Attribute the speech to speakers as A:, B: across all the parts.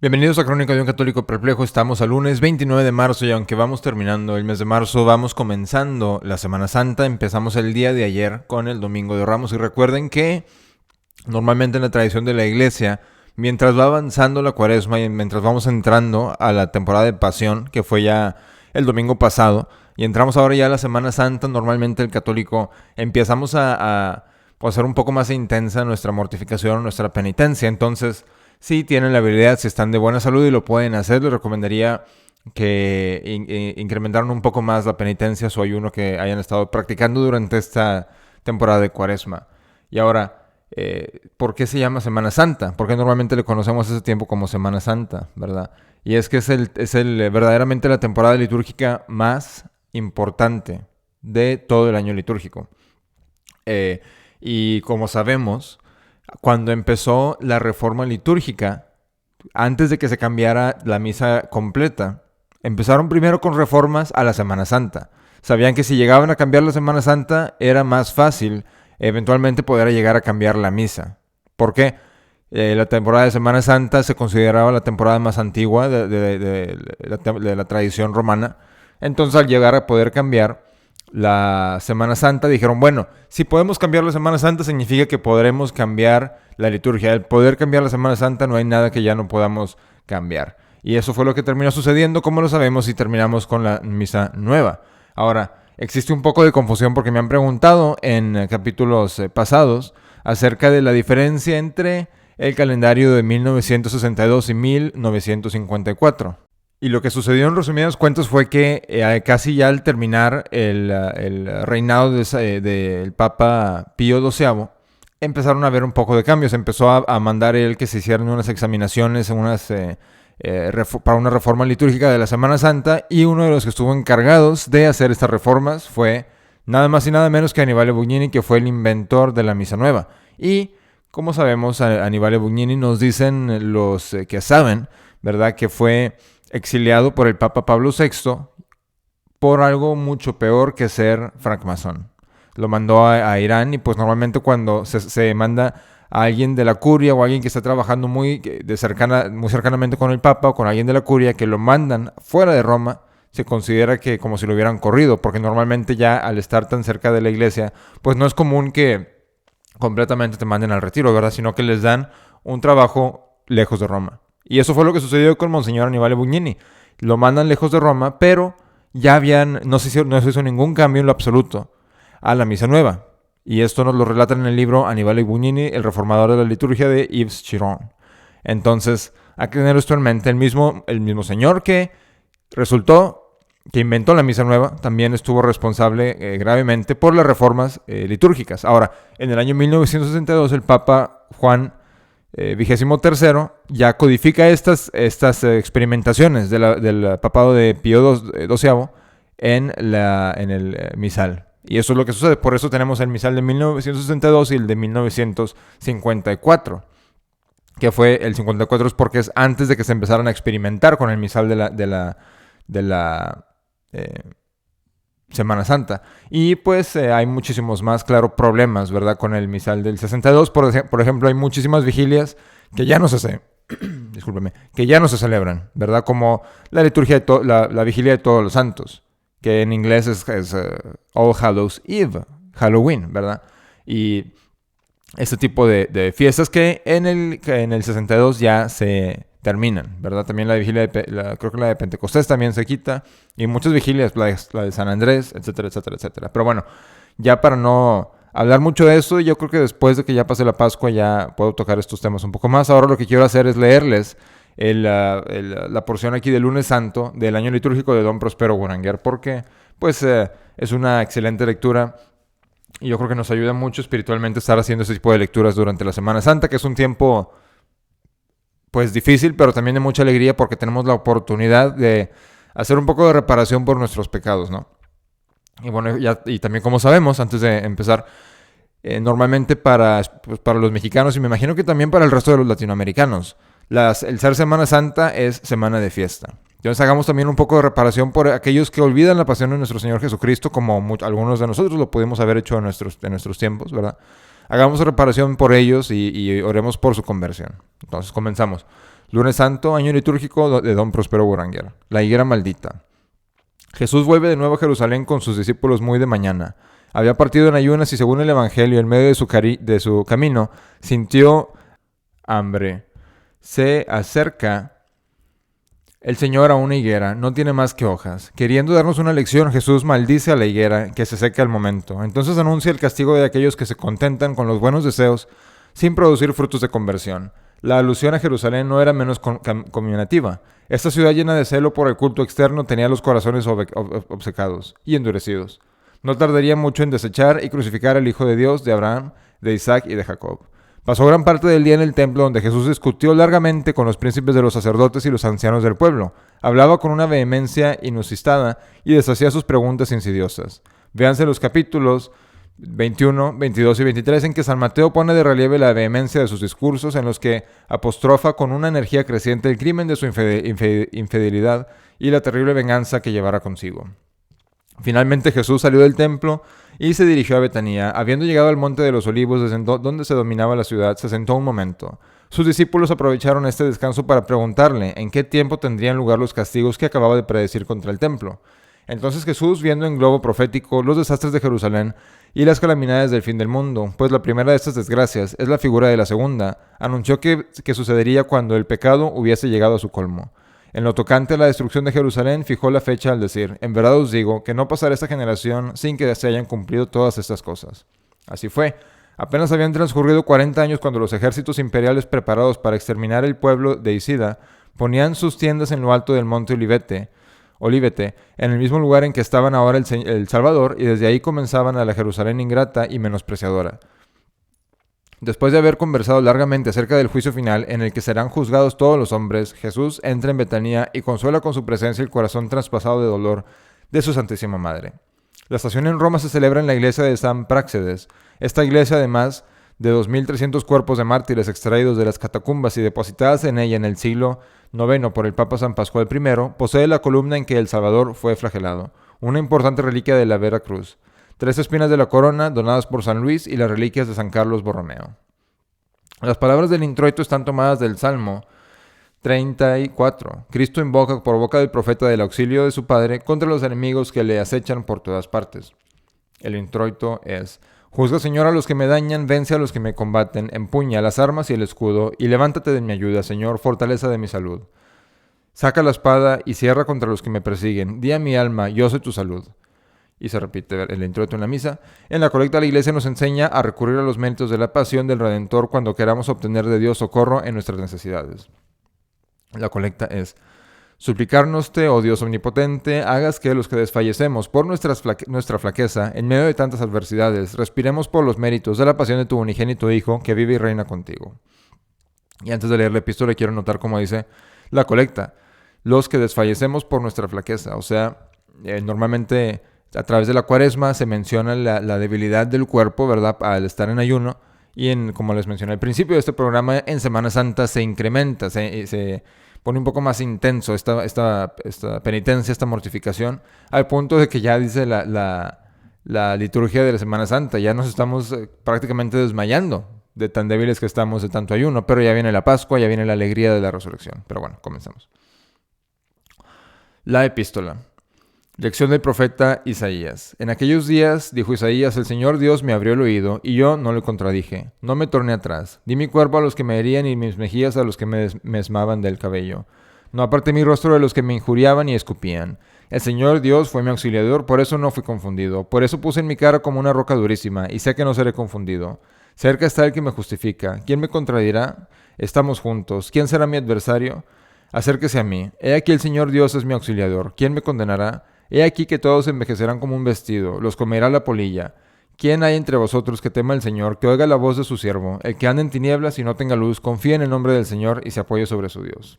A: Bienvenidos a Crónica de un Católico Perplejo. Estamos al lunes 29 de marzo y aunque vamos terminando el mes de marzo, vamos comenzando la Semana Santa. Empezamos el día de ayer con el Domingo de Ramos y recuerden que normalmente en la tradición de la Iglesia, mientras va avanzando la Cuaresma y mientras vamos entrando a la temporada de Pasión, que fue ya el domingo pasado, y entramos ahora ya a la Semana Santa, normalmente el católico empezamos a hacer un poco más intensa nuestra mortificación, nuestra penitencia. Entonces, si tienen la habilidad, si están de buena salud y lo pueden hacer, les recomendaría que incrementaran un poco más la penitencia, su ayuno que hayan estado practicando durante esta temporada de Cuaresma. Y ahora, ¿por qué se llama Semana Santa? Porque normalmente le conocemos ese tiempo como Semana Santa, ¿verdad? Y es que es verdaderamente la temporada litúrgica más importante de todo el año litúrgico. Y como sabemos, cuando empezó la reforma litúrgica, antes de que se cambiara la misa completa, empezaron primero con reformas a la Semana Santa. Sabían que si llegaban a cambiar la Semana Santa, era más fácil eventualmente poder llegar a cambiar la misa. ¿Por qué? La temporada de Semana Santa se consideraba la temporada más antigua de la tradición romana. Entonces, al llegar a poder cambiar la Semana Santa, dijeron, bueno, si podemos cambiar la Semana Santa, significa que podremos cambiar la liturgia. Al poder cambiar la Semana Santa, no hay nada que ya no podamos cambiar. Y eso fue lo que terminó sucediendo, como lo sabemos, y terminamos con la misa nueva. Ahora, existe un poco de confusión porque me han preguntado en capítulos pasados acerca de la diferencia entre el calendario de 1962 y 1954. Y lo que sucedió en resumidas cuentas fue que casi ya al terminar el reinado del Papa Pío XII, empezaron a haber un poco de cambios. Empezó a mandar él que se hicieran unas examinaciones, para una reforma litúrgica de la Semana Santa, y uno de los que estuvo encargados de hacer estas reformas fue nada más y nada menos que Annibale Bugnini, que fue el inventor de la Misa Nueva. Y como sabemos, Annibale Bugnini, nos dicen los que saben, ¿verdad?, que fue exiliado por el Papa Pablo VI por algo mucho peor que ser francmasón. Lo mandó a Irán, y pues normalmente cuando se manda a alguien de la curia o a alguien que está trabajando muy cercanamente con el Papa o con alguien de la curia, que lo mandan fuera de Roma, se considera que como si lo hubieran corrido, porque normalmente ya al estar tan cerca de la iglesia, pues no es común que completamente te manden al retiro, ¿verdad? Sino que les dan un trabajo lejos de Roma. Y eso fue lo que sucedió con Monseñor Annibale Bugnini. Lo mandan lejos de Roma, pero ya no se hizo ningún cambio en lo absoluto a la Misa Nueva. Y esto nos lo relatan en el libro Annibale Bugnini, el reformador de la liturgia, de Yves Chiron. Entonces, hay que tener esto en mente. El mismo señor que inventó la Misa Nueva, también estuvo responsable gravemente por las reformas litúrgicas. Ahora, en el año 1962, el Papa Juan XXIII ya codifica estas experimentaciones del papado de Pío XII en el misal. Y eso es lo que sucede. Por eso tenemos el misal de 1962 y el de 1954. Que fue el 54 es porque es antes de que se empezaran a experimentar con el misal de la Semana Santa. Y pues hay muchísimos más, claro, problemas, ¿verdad? Con el misal del 62, por ejemplo, hay muchísimas vigilias que ya no se que ya no se celebran, ¿verdad? Como la liturgia la vigilia de todos los santos, que en inglés es All Hallows Eve, Halloween, ¿verdad? Y este tipo de fiestas que en el 62 ya se terminan, ¿verdad? También la vigilia creo que la de Pentecostés también se quita, y muchas vigilias, la de San Andrés, etcétera, etcétera, etcétera. Pero bueno, ya para no hablar mucho de eso, yo creo que después de que ya pase la Pascua ya puedo tocar estos temas un poco más. Ahora lo que quiero hacer es leerles la porción aquí del Lunes Santo del año litúrgico de Don Prospero Guranguer, porque pues es una excelente lectura. Y yo creo que nos ayuda mucho espiritualmente estar haciendo ese tipo de lecturas durante la Semana Santa, que es un tiempo pues difícil, pero también de mucha alegría, porque tenemos la oportunidad de hacer un poco de reparación por nuestros pecados, ¿no? Y bueno, y también, como sabemos, antes de empezar, normalmente para los mexicanos, y me imagino que también para el resto de los latinoamericanos, el ser Semana Santa es semana de fiesta. Entonces hagamos también un poco de reparación por aquellos que olvidan la pasión de nuestro Señor Jesucristo, como algunos de nosotros lo pudimos haber hecho en nuestros tiempos, ¿verdad? Hagamos reparación por ellos y oremos por su conversión. Entonces comenzamos. Lunes Santo, año litúrgico de Don Próspero Boulanger. La higuera maldita. Jesús vuelve de nuevo a Jerusalén con sus discípulos muy de mañana. Había partido en ayunas y según el Evangelio, en medio de su camino, sintió hambre. Se acerca el Señor a una higuera, no tiene más que hojas. Queriendo darnos una lección, Jesús maldice a la higuera, que se seca al momento. Entonces anuncia el castigo de aquellos que se contentan con los buenos deseos sin producir frutos de conversión. La alusión a Jerusalén no era menos conminativa. Esta ciudad llena de celo por el culto externo tenía los corazones obcecados y endurecidos. No tardaría mucho en desechar y crucificar al Hijo de Dios, de Abraham, de Isaac y de Jacob. Pasó gran parte del día en el templo, donde Jesús discutió largamente con los príncipes de los sacerdotes y los ancianos del pueblo. Hablaba con una vehemencia inusitada y deshacía sus preguntas insidiosas. Véanse los capítulos 21, 22 y 23 en que San Mateo pone de relieve la vehemencia de sus discursos, en los que apostrofa con una energía creciente el crimen de su infidelidad y la terrible venganza que llevará consigo. Finalmente Jesús salió del templo y se dirigió a Betanía. Habiendo llegado al monte de los olivos, desde donde se dominaba la ciudad, se sentó un momento. Sus discípulos aprovecharon este descanso para preguntarle en qué tiempo tendrían lugar los castigos que acababa de predecir contra el templo. Entonces Jesús, viendo en globo profético los desastres de Jerusalén y las calamidades del fin del mundo, pues la primera de estas desgracias es la figura de la segunda, anunció que sucedería cuando el pecado hubiese llegado a su colmo. En lo tocante a la destrucción de Jerusalén, fijó la fecha al decir: en verdad os digo que no pasará esta generación sin que se hayan cumplido todas estas cosas. Así fue. Apenas habían transcurrido 40 años cuando los ejércitos imperiales preparados para exterminar el pueblo de Isida ponían sus tiendas en lo alto del monte Olivete, en el mismo lugar en que estaban ahora el Salvador, y desde ahí comenzaban a la Jerusalén ingrata y menospreciadora. Después de haber conversado largamente acerca del juicio final en el que serán juzgados todos los hombres, Jesús entra en Betanía y consuela con su presencia el corazón traspasado de dolor de su Santísima Madre. La estación en Roma se celebra en la iglesia de San Práxedes. Esta iglesia, además de 2.300 cuerpos de mártires extraídos de las catacumbas y depositadas en ella en el siglo IX por el Papa San Pascual I, posee la columna en que el Salvador fue flagelado, una importante reliquia de la Vera Cruz, 3 espinas de la corona donadas por San Luis y las reliquias de San Carlos Borromeo. Las palabras del introito están tomadas del Salmo 34. Cristo invoca por boca del profeta del auxilio de su Padre contra los enemigos que le acechan por todas partes. El introito es: juzga, Señor, a los que me dañan, vence a los que me combaten, empuña las armas y el escudo, y levántate de mi ayuda, Señor, fortaleza de mi salud. Saca la espada y cierra contra los que me persiguen. Di a mi alma, yo soy tu salud. Y se repite el introito en la misa. En la colecta la Iglesia nos enseña a recurrir a los méritos de la pasión del Redentor cuando queramos obtener de Dios socorro en nuestras necesidades. La colecta es: suplicarnos-te, oh Dios omnipotente, hagas que los que desfallecemos por nuestra flaqueza, en medio de tantas adversidades, respiremos por los méritos de la pasión de tu unigénito Hijo, que vive y reina contigo. Y antes de leer la epístola quiero notar cómo dice la colecta: los que desfallecemos por nuestra flaqueza. O sea, normalmente a través de la Cuaresma se menciona la debilidad del cuerpo, ¿verdad?, al estar en ayuno. Y como les mencioné al principio de este programa, en Semana Santa se incrementa, se pone un poco más intenso esta penitencia, esta mortificación, al punto de que ya dice la liturgia de la Semana Santa, ya nos estamos prácticamente desmayando de tan débiles que estamos de tanto ayuno, pero ya viene la Pascua, ya viene la alegría de la resurrección. Pero bueno, comencemos. La epístola. Lección del profeta Isaías. En aquellos días, dijo Isaías, el Señor Dios me abrió el oído, y yo no le contradije. No me torné atrás. Di mi cuerpo a los que me herían y mis mejillas a los que me mesmaban del cabello. No aparté mi rostro de los que me injuriaban y escupían. El Señor Dios fue mi auxiliador, por eso no fui confundido. Por eso puse en mi cara como una roca durísima, y sé que no seré confundido. Cerca está el que me justifica. ¿Quién me contradirá? Estamos juntos. ¿Quién será mi adversario? Acérquese a mí. He aquí el Señor Dios es mi auxiliador. ¿Quién me condenará? He aquí que todos envejecerán como un vestido, los comerá la polilla. ¿Quién hay entre vosotros que tema al Señor, que oiga la voz de su siervo? El que anda en tinieblas y no tenga luz, confía en el nombre del Señor y se apoye sobre su Dios.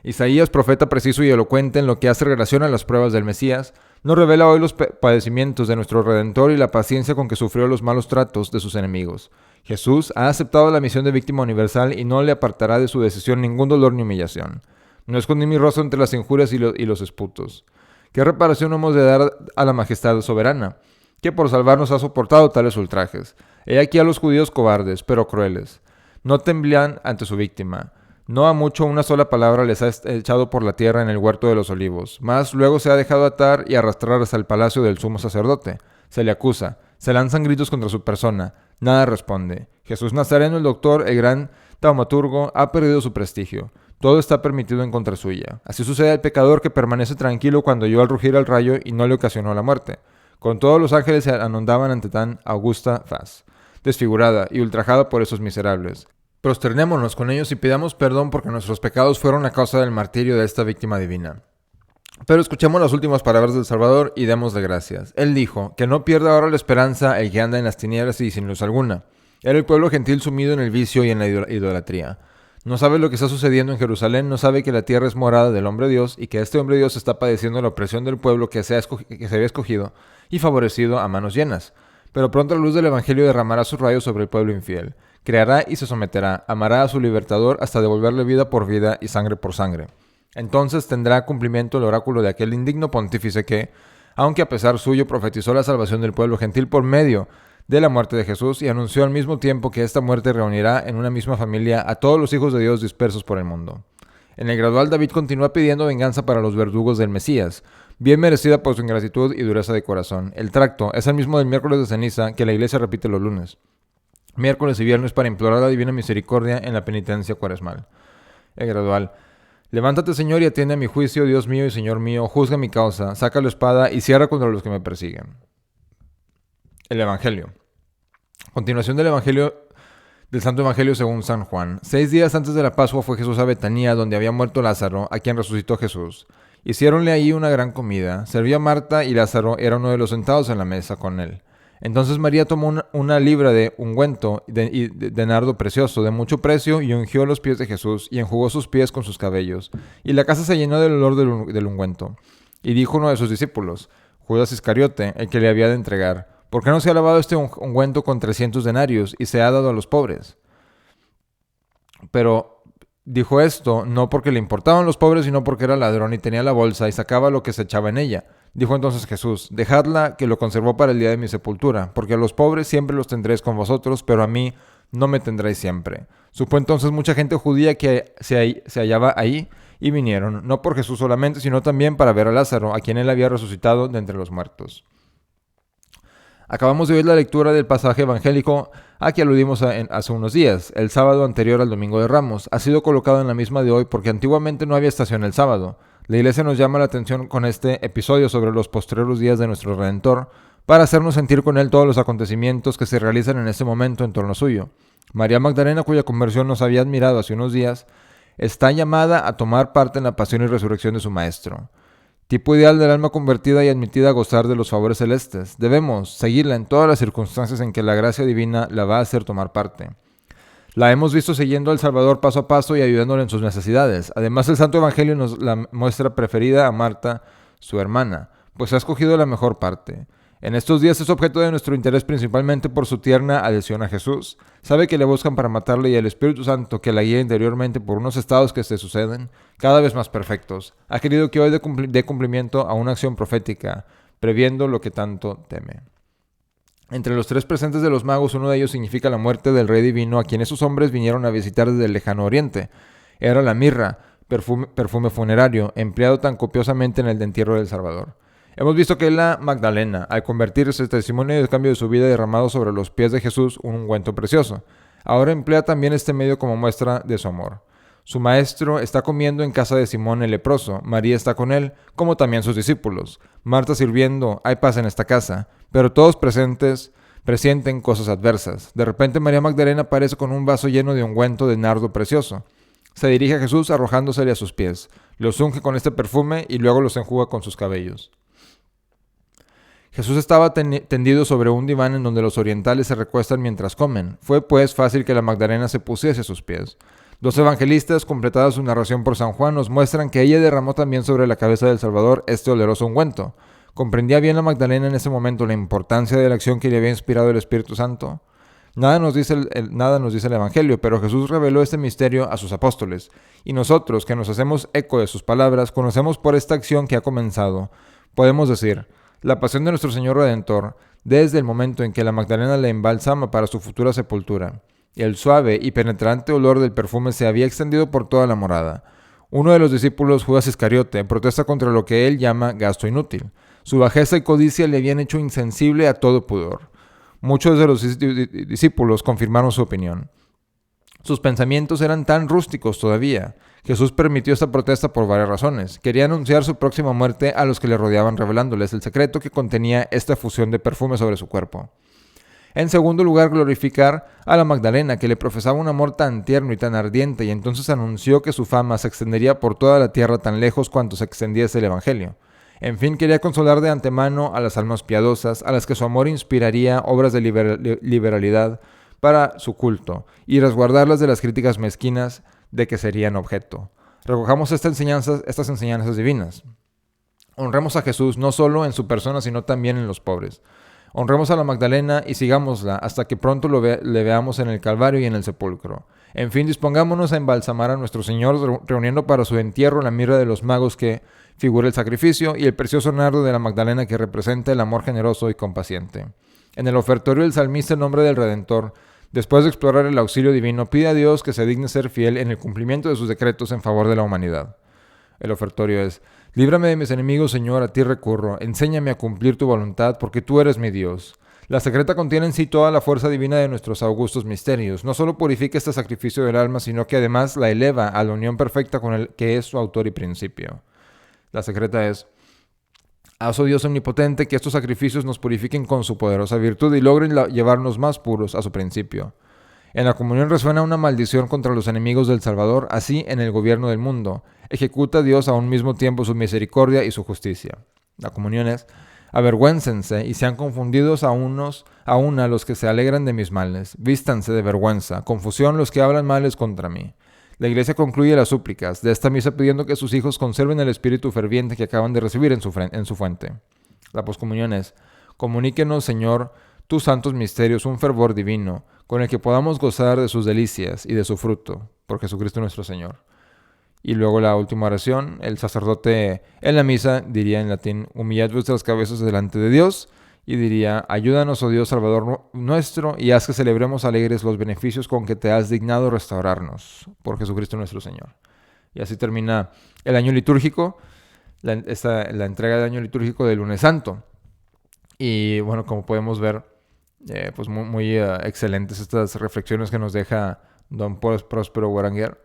A: Isaías, profeta preciso y elocuente en lo que hace relación a las pruebas del Mesías, nos revela hoy los padecimientos de nuestro Redentor y la paciencia con que sufrió los malos tratos de sus enemigos. Jesús ha aceptado la misión de víctima universal y no le apartará de su decisión ningún dolor ni humillación. No escondí mi rostro entre las injurias y los esputos. ¿Qué reparación hemos de dar a la majestad soberana, que por salvarnos ha soportado tales ultrajes? He aquí a los judíos cobardes, pero crueles. No temblan ante su víctima. No ha mucho una sola palabra les ha echado por la tierra en el huerto de los olivos, mas luego se ha dejado atar y arrastrar hasta el palacio del sumo sacerdote. Se le acusa, se lanzan gritos contra su persona, nada responde. Jesús Nazareno, el doctor, el gran taumaturgo, ha perdido su prestigio. Todo está permitido en contra suya. Así sucede al pecador que permanece tranquilo cuando oyó al rugir al rayo y no le ocasionó la muerte. Con todos los ángeles se anondaban ante tan augusta faz, desfigurada y ultrajada por esos miserables. Prosternémonos con ellos y pidamos perdón porque nuestros pecados fueron la causa del martirio de esta víctima divina. Pero escuchemos las últimas palabras del Salvador y démosle gracias. Él dijo, que no pierda ahora la esperanza el que anda en las tinieblas y sin luz alguna. Era el pueblo gentil sumido en el vicio y en la idolatría. No sabe lo que está sucediendo en Jerusalén, no sabe que la tierra es morada del hombre Dios y que este hombre Dios está padeciendo la opresión del pueblo que se había escogido y favorecido a manos llenas. Pero pronto la luz del Evangelio derramará sus rayos sobre el pueblo infiel. Creará y se someterá, amará a su libertador hasta devolverle vida por vida y sangre por sangre. Entonces tendrá cumplimiento el oráculo de aquel indigno pontífice que, aunque a pesar suyo profetizó la salvación del pueblo gentil por medio de la muerte de Jesús y anunció al mismo tiempo que esta muerte reunirá en una misma familia a todos los hijos de Dios dispersos por el mundo. En el gradual David continúa pidiendo venganza para los verdugos del Mesías, bien merecida por su ingratitud y dureza de corazón. El tracto es el mismo del miércoles de ceniza que la iglesia repite los lunes, miércoles y viernes para implorar la divina misericordia en la penitencia cuaresmal. El gradual. Levántate, Señor, y atiende a mi juicio, Dios mío y Señor mío, juzga mi causa, saca la espada y cierra contra los que me persiguen. El Evangelio. Continuación del Santo Evangelio según San Juan. 6 días antes de la Pascua fue Jesús a Betania, donde había muerto Lázaro, a quien resucitó Jesús. Hiciéronle allí una gran comida. Servía Marta y Lázaro era uno de los sentados en la mesa con él. Entonces María tomó una libra de ungüento de nardo precioso, de mucho precio, y ungió los pies de Jesús, y enjugó sus pies con sus cabellos. Y la casa se llenó del olor del ungüento. Y dijo uno de sus discípulos, Judas Iscariote, el que le había de entregar, ¿por qué no se ha lavado este ungüento con 300 denarios y se ha dado a los pobres? Pero dijo esto no porque le importaban los pobres, sino porque era ladrón y tenía la bolsa y sacaba lo que se echaba en ella. Dijo entonces Jesús, dejadla, que lo conservó para el día de mi sepultura, porque a los pobres siempre los tendréis con vosotros, pero a mí no me tendréis siempre. Supo entonces mucha gente judía que se hallaba ahí, y vinieron, no por Jesús solamente, sino también para ver a Lázaro, a quien él había resucitado de entre los muertos. Acabamos de oír la lectura del pasaje evangélico a que aludimos hace unos días. El sábado anterior al Domingo de Ramos ha sido colocado en la misma de hoy porque antiguamente no había estación el sábado. La Iglesia nos llama la atención con este episodio sobre los postreros días de nuestro Redentor para hacernos sentir con él todos los acontecimientos que se realizan en este momento en torno suyo. María Magdalena, cuya conversión nos había admirado hace unos días, está llamada a tomar parte en la pasión y resurrección de su Maestro. Tipo ideal del alma convertida y admitida a gozar de los favores celestes. Debemos seguirla en todas las circunstancias en que la gracia divina la va a hacer tomar parte. La hemos visto siguiendo al Salvador paso a paso y ayudándole en sus necesidades. Además, el Santo Evangelio nos la muestra preferida a Marta, su hermana, pues ha escogido la mejor parte. En estos días es objeto de nuestro interés principalmente por su tierna adhesión a Jesús. Sabe que le buscan para matarle y el Espíritu Santo, que la guía interiormente por unos estados que se suceden, cada vez más perfectos, ha querido que hoy dé cumplimiento a una acción profética, previendo lo que tanto teme. Entre los 3 presentes de los magos, uno de ellos significa la muerte del Rey Divino, a quien esos hombres vinieron a visitar desde el lejano oriente. Era la mirra, perfume funerario, empleado tan copiosamente en el entierro del Salvador. Hemos visto que la Magdalena, al convertirse, testimonio del cambio de su vida derramado sobre los pies de Jesús un ungüento precioso. Ahora emplea también este medio como muestra de su amor. Su maestro está comiendo en casa de Simón el leproso, María está con él, como también sus discípulos. Marta sirviendo, hay paz en esta casa, pero todos presienten cosas adversas. De repente María Magdalena aparece con un vaso lleno de ungüento de nardo precioso. Se dirige a Jesús arrojándosele a sus pies, los unge con este perfume y luego los enjuga con sus cabellos. Jesús estaba tendido sobre un diván en donde los orientales se recuestan mientras comen. Fue pues fácil que la Magdalena se pusiese a sus pies. 2 evangelistas, completada su narración por San Juan, nos muestran que ella derramó también sobre la cabeza del Salvador este oloroso ungüento. ¿Comprendía bien la Magdalena en ese momento la importancia de la acción que le había inspirado el Espíritu Santo? Nada nos dice el Evangelio, pero Jesús reveló este misterio a sus apóstoles, y nosotros, que nos hacemos eco de sus palabras, conocemos por esta acción que ha comenzado. Podemos decir, la pasión de nuestro Señor Redentor, desde el momento en que la Magdalena le embalsama para su futura sepultura. El suave y penetrante olor del perfume se había extendido por toda la morada. Uno de los discípulos, Judas Iscariote, protesta contra lo que él llama gasto inútil. Su bajeza y codicia le habían hecho insensible a todo pudor. Muchos de los discípulos confirmaron su opinión. Sus pensamientos eran tan rústicos todavía. Jesús permitió esta protesta por varias razones. Quería anunciar su próxima muerte a los que le rodeaban, revelándoles el secreto que contenía esta fusión de perfume sobre su cuerpo. En segundo lugar, glorificar a la Magdalena, que le profesaba un amor tan tierno y tan ardiente, y entonces anunció que su fama se extendería por toda la tierra tan lejos cuanto se extendiese el Evangelio. En fin, quería consolar de antemano a las almas piadosas, a las que su amor inspiraría obras de liberalidad para su culto, y resguardarlas de las críticas mezquinas de que serían objeto. Recojamos estas enseñanzas divinas. Honremos a Jesús no solo en su persona, sino también en los pobres. Honremos a la Magdalena y sigámosla hasta que pronto le veamos en el Calvario y en el sepulcro. En fin, dispongámonos a embalsamar a nuestro Señor, reuniendo para su entierro la mirra de los magos que figura el sacrificio y el precioso nardo de la Magdalena que representa el amor generoso y compaciente. En el ofertorio el salmista en nombre del Redentor, después de explorar el auxilio divino, pide a Dios que se digne ser fiel en el cumplimiento de sus decretos en favor de la humanidad. El ofertorio es: líbrame de mis enemigos, Señor, a ti recurro, enséñame a cumplir tu voluntad, porque tú eres mi Dios. La secreta contiene en sí toda la fuerza divina de nuestros augustos misterios. No solo purifica este sacrificio del alma, sino que además la eleva a la unión perfecta con el que es su autor y principio. La secreta es: haz, oh Dios omnipotente, que estos sacrificios nos purifiquen con su poderosa virtud y logren llevarnos más puros a su principio. En la comunión resuena una maldición contra los enemigos del Salvador, así en el gobierno del mundo. Ejecuta Dios a un mismo tiempo su misericordia y su justicia. La comunión es: avergüéncense y sean confundidos aún a los que se alegran de mis males. Vístanse de vergüenza, confusión los que hablan males contra mí. La Iglesia concluye las súplicas de esta misa pidiendo que sus hijos conserven el espíritu ferviente que acaban de recibir en su fuente. La poscomunión es: comuníquenos, Señor, tus santos misterios, un fervor divino, con el que podamos gozar de sus delicias y de su fruto, por Jesucristo nuestro Señor. Y luego la última oración, el sacerdote en la misa diría en latín: humillad vuestras cabezas delante de Dios, y diría: ayúdanos, oh Dios Salvador nuestro, y haz que celebremos alegres los beneficios con que te has dignado restaurarnos, por Jesucristo nuestro Señor. Y así termina el año litúrgico, la entrega del año litúrgico del Lunes Santo. Y bueno, como podemos ver, pues muy excelentes estas reflexiones que nos deja don Próspero Guaranguer.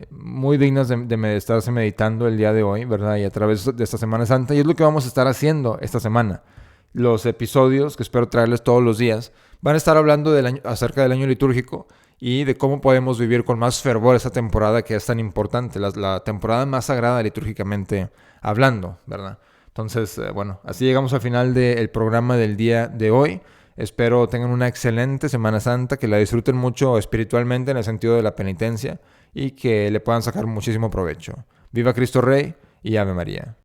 A: Muy dignas de estarse meditando el día de hoy, ¿verdad? Y a través de esta Semana Santa. Y es lo que vamos a estar haciendo esta semana. Los episodios, que espero traerles todos los días, van a estar hablando acerca del año litúrgico y de cómo podemos vivir con más fervor esta temporada que es tan importante, la temporada más sagrada litúrgicamente hablando, ¿verdad? Entonces, bueno, así llegamos al final del programa del día de hoy. Espero tengan una excelente Semana Santa, que la disfruten mucho espiritualmente en el sentido de la penitencia y que le puedan sacar muchísimo provecho. Viva Cristo Rey y Ave María.